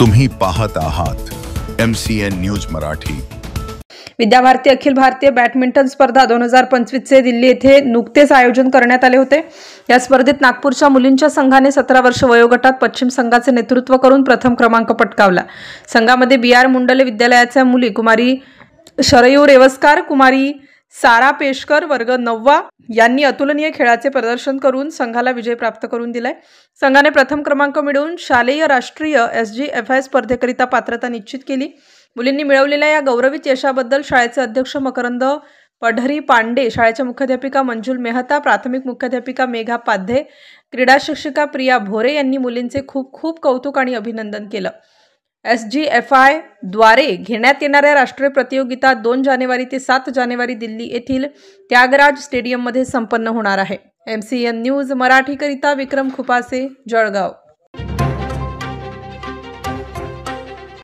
तुम्ही पाहत आहात MCN news Marathi. Vidya Bharati Akhil Bharatiya badminton स्पर्धा 2025 चे दिल्ली येथे नुकतेच आयोजन करण्यात आले होते। या स्पर्धेत नागपूरच्या मुलींच्या संघाने 17 वर्ष वयोगटात पश्चिम संघाचे नेतृत्व करून प्रथम क्रमांक पटकावला। संघामध्ये BR मुंडले विद्यालयाच्या मुली कुमारी शरयू रेवस्कार, कुमारी सारा पेशकर वर्ग 9 यांनी अतुलनीय खेळाचे प्रदर्शन करून संघाला विजय प्राप्त करून दिलाय। संघाने प्रथम क्रमांक मिळवून शालेय राष्ट्रीय SGFI स्पर्धेकरिता पात्रता निश्चित केली। मुलींनी मिळवलेल्या या गौरवित यशाबद्दल शाळेचे अध्यक्ष मकरंद पढरी पांडे, शाळेच्या मुख्याध्यापिका मंजुल मेहता, प्राथमिक मुख्याध्यापिका मेघा पाध्ये, क्रीडा शिक्षिका प्रिया भोरे यांनी मुलींचे खूप खूप कौतुक आणि अभिनंदन केलं। SGFI द्वारे घेण्यात येणाऱ्या राष्ट्रीय प्रतियोगिता 2 जानेवारी ते 7 जानेवारी दिल्ली येथील त्यागराज स्टेडियम मध्ये संपन्न होणार आहे। MCN न्यूज मराठी करिता विक्रम खुपासे, जळगाव।